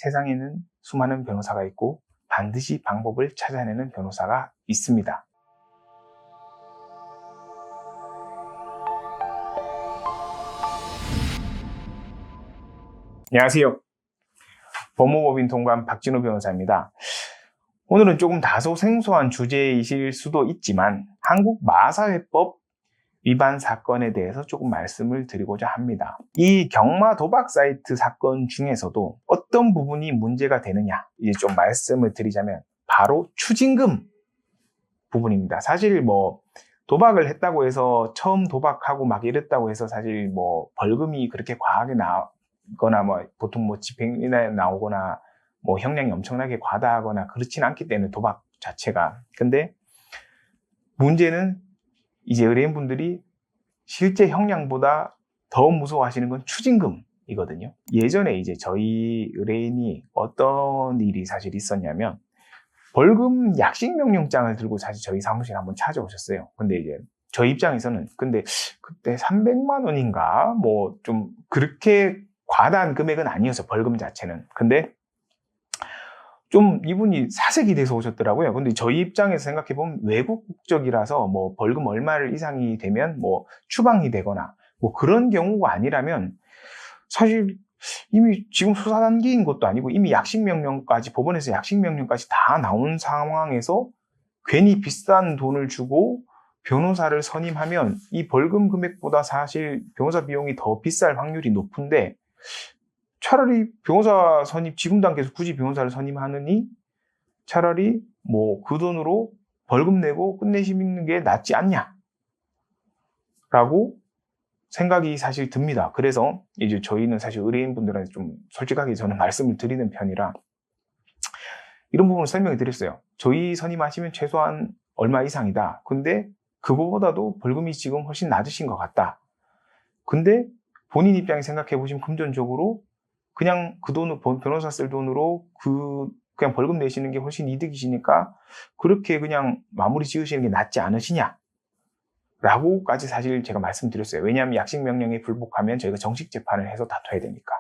세상에는 수많은 변호사가 있고 반드시 방법을 찾아내는 변호사가 있습니다. 안녕하세요. 법무법인 통관 박진호 변호사입니다. 오늘은 조금 다소 생소한 주제이실 수도 있지만 한국 마사회법 위반 사건에 대해서 조금 말씀을 드리고자 합니다. 이 경마 도박 사이트 사건 중에서도 어떤 부분이 문제가 되느냐, 이제 좀 말씀을 드리자면 바로 추징금 부분입니다. 사실 도박을 했다고 해서 처음 도박하고 막 이랬다고 해서 사실 벌금이 그렇게 과하게 나거나 보통 집행유예 나오거나 형량이 엄청나게 과다하거나 그렇진 않기 때문에 도박 자체가. 근데 문제는 이제 의뢰인분들이 실제 형량보다 더 무서워하시는 건 추징금이거든요. 예전에 이제 저희 의뢰인이 어떤 일이 사실 있었냐면 벌금 약식명령장을 들고 사실 저희 사무실에 한번 찾아오셨어요. 근데 이제 저희 입장에서는 근데 그때 300만 원인가 좀 그렇게 과다한 금액은 아니어서 벌금 자체는. 근데 좀 이분이 사색이 돼서 오셨더라고요. 근데 저희 입장에서 생각해보면 외국 국적이라서 벌금 얼마를 이상이 되면 추방이 되거나 그런 경우가 아니라면 사실 이미 지금 수사 단계인 것도 아니고 이미 약식명령까지, 법원에서 약식명령까지 다 나온 상황에서 괜히 비싼 돈을 주고 변호사를 선임하면 이 벌금 금액보다 사실 변호사 비용이 더 비쌀 확률이 높은데, 차라리 변호사 선임, 지금 단계에서 굳이 변호사를 선임하느니 차라리 그 돈으로 벌금 내고 끝내시는 게 낫지 않냐 라고 생각이 사실 듭니다. 그래서 이제 저희는 사실 의뢰인분들한테 좀 솔직하게 저는 말씀을 드리는 편이라 이런 부분을 설명해 드렸어요. 저희 선임하시면 최소한 얼마 이상이다. 근데 그거보다도 벌금이 지금 훨씬 낮으신 것 같다. 근데 본인 입장에 생각해 보시면 금전적으로 그냥 그 돈을, 변호사 쓸 돈으로 그냥 벌금 내시는 게 훨씬 이득이시니까 그렇게 그냥 마무리 지으시는 게 낫지 않으시냐 라고까지 사실 제가 말씀드렸어요. 왜냐하면 약식명령에 불복하면 저희가 정식 재판을 해서 다퉈야 되니까.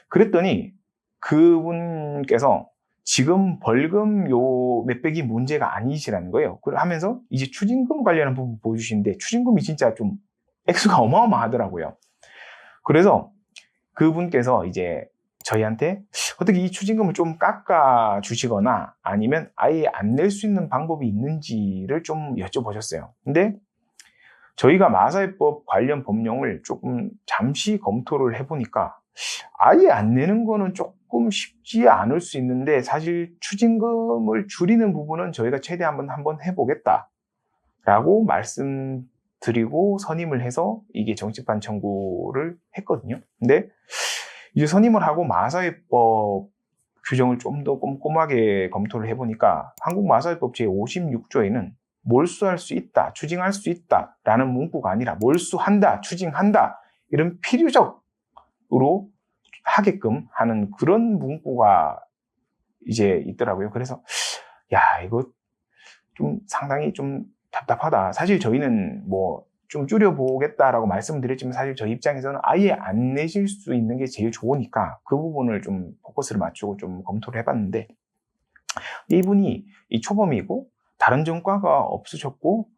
그랬더니 그분께서 지금 벌금 요 몇백이 문제가 아니시라는 거예요. 하면서 이제 추징금 관련한 부분 보여주시는데 추징금이 진짜 좀 액수가 어마어마하더라고요. 그래서 그분께서 이제 저희한테 어떻게 이 추징금을 좀 깎아 주시거나 아니면 아예 안 낼 수 있는 방법이 있는지를 좀 여쭤보셨어요. 근데 저희가 마사회법 관련 법령을 조금 잠시 검토를 해보니까 아예 안 내는 거는 조금 쉽지 않을 수 있는데, 사실 추징금을 줄이는 부분은 저희가 최대한 한번 해보겠다라고 말씀드리고 선임을 해서 이게 정식판 청구를 했거든요. 근데 이제 선임을 하고 마사회법 규정을 좀 더 꼼꼼하게 검토를 해보니까 한국 마사회법 제56조에는 몰수할 수 있다, 추징할 수 있다 라는 문구가 아니라 몰수한다, 추징한다 이런 필요적으로 하게끔 하는 그런 문구가 이제 있더라고요. 그래서 이거 좀 상당히 좀 답답하다. 사실 저희는 좀 줄여보겠다라고 말씀드렸지만 사실 저희 입장에서는 아예 안 내실 수 있는 게 제일 좋으니까 그 부분을 좀 포커스를 맞추고 좀 검토를 해봤는데, 이분이 이 초범이고 다른 전과가 없으셨고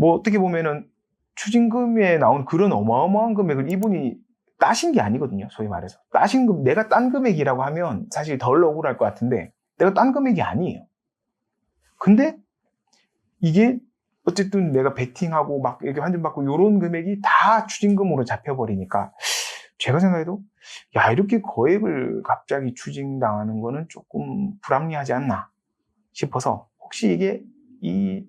어떻게 보면은 추징금에 나온 그런 어마어마한 금액을 이분이 따신 게 아니거든요. 소위 말해서 따신 내가 딴 금액이라고 하면 사실 덜 억울할 것 같은데 내가 딴 금액이 아니에요. 근데 이게 어쨌든 내가 베팅하고 막 이렇게 환전받고 이런 금액이 다 추징금으로 잡혀버리니까 제가 생각해도 이렇게 거액을 갑자기 추징당하는 거는 조금 불합리하지 않나 싶어서 혹시 이게 이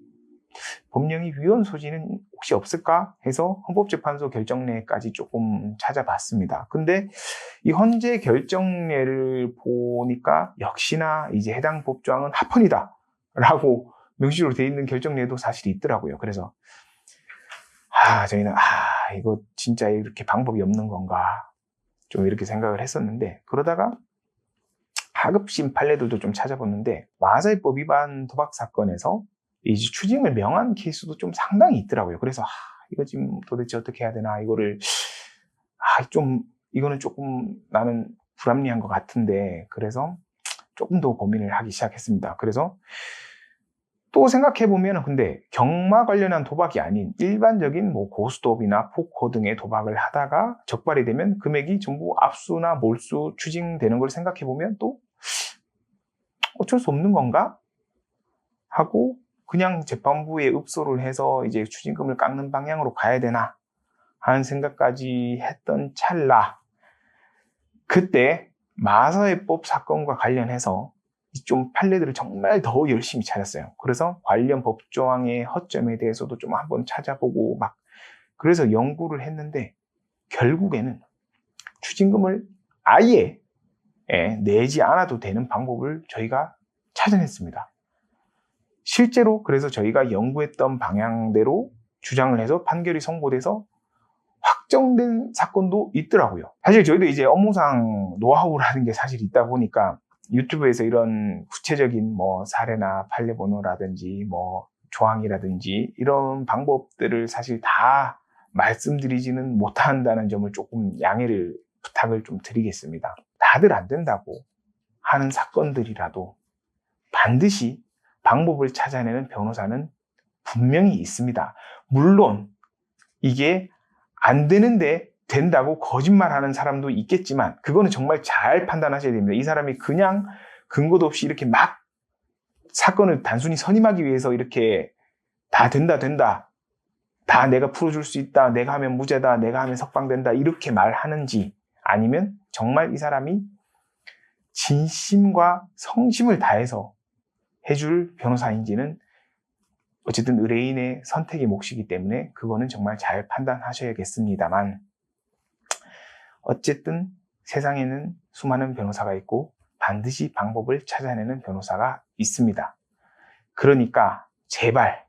법령이 위헌 소지는 혹시 없을까 해서 헌법재판소 결정례까지 조금 찾아봤습니다. 근데 이 헌재 결정례를 보니까 역시나 이제 해당 법조항은 합헌이다 라고 명시로 되어 있는 결정례도 사실 있더라고요. 그래서 저희는 이거 진짜 이렇게 방법이 없는 건가 좀 이렇게 생각을 했었는데, 그러다가 하급심 판례들도 좀 찾아봤는데 마사회법 위반 도박 사건에서 이제 추징을 명한 케이스도 좀 상당히 있더라고요. 그래서 이거 지금 도대체 어떻게 해야 되나, 이거를 이거는 조금 나는 불합리한 것 같은데, 그래서 조금 더 고민을 하기 시작했습니다. 그래서 또 생각해보면 근데 경마 관련한 도박이 아닌 일반적인 뭐 고스톱이나 포커 등의 도박을 하다가 적발이 되면 금액이 전부 압수나 몰수 추징되는 걸 생각해보면 또 어쩔 수 없는 건가? 하고 그냥 재판부에 읍소를 해서 이제 추징금을 깎는 방향으로 가야 되나 하는 생각까지 했던 찰나, 그때 마사회법 사건과 관련해서 좀 판례들을 정말 더 열심히 찾았어요. 그래서 관련 법조항의 허점에 대해서도 좀 한번 찾아보고 막 그래서 연구를 했는데 결국에는 추징금을 아예 내지 않아도 되는 방법을 저희가 찾아냈습니다. 실제로 그래서 저희가 연구했던 방향대로 주장을 해서 판결이 선고돼서 확정된 사건도 있더라고요. 사실 저희도 이제 업무상 노하우라는 게 사실 있다 보니까 유튜브에서 이런 구체적인 뭐 사례나 판례 번호라든지 뭐 조항이라든지 이런 방법들을 사실 다 말씀드리지는 못한다는 점을 조금 양해를 부탁을 좀 드리겠습니다. 다들 안 된다고 하는 사건들이라도 반드시 방법을 찾아내는 변호사는 분명히 있습니다. 물론 이게 안 되는데 된다고 거짓말하는 사람도 있겠지만 그거는 정말 잘 판단하셔야 됩니다. 이 사람이 그냥 근거도 없이 이렇게 막 사건을 단순히 선임하기 위해서 이렇게 다 된다 다 내가 풀어줄 수 있다, 내가 하면 무죄다, 내가 하면 석방된다 이렇게 말하는지, 아니면 정말 이 사람이 진심과 성심을 다해서 해줄 변호사인지는 어쨌든 의뢰인의 선택의 몫이기 때문에 그거는 정말 잘 판단하셔야겠습니다만, 어쨌든 세상에는 수많은 변호사가 있고 반드시 방법을 찾아내는 변호사가 있습니다. 그러니까 제발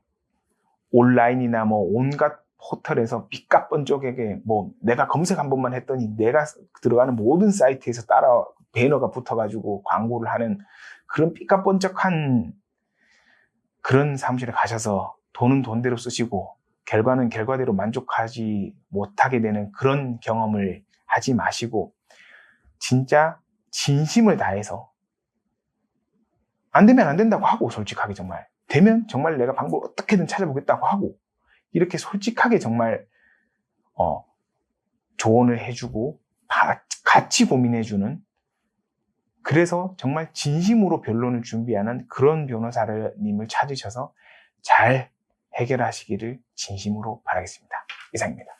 온라인이나 뭐 온갖 포털에서 삐까뻔쩍하게 뭐 내가 검색 한 번만 했더니 내가 들어가는 모든 사이트에서 따라 배너가 붙어가지고 광고를 하는 그런 삐까뻔쩍한 그런 사무실에 가셔서 돈은 돈대로 쓰시고 결과는 결과대로 만족하지 못하게 되는 그런 경험을 하지 마시고 진짜 진심을 다해서 안 되면 안 된다고 하고, 솔직하게 정말 되면 정말 내가 방법을 어떻게든 찾아보겠다고 하고, 이렇게 솔직하게 정말 조언을 해주고 같이 고민해주는, 그래서 정말 진심으로 변론을 준비하는 그런 변호사님을 찾으셔서 잘 해결하시기를 진심으로 바라겠습니다. 이상입니다.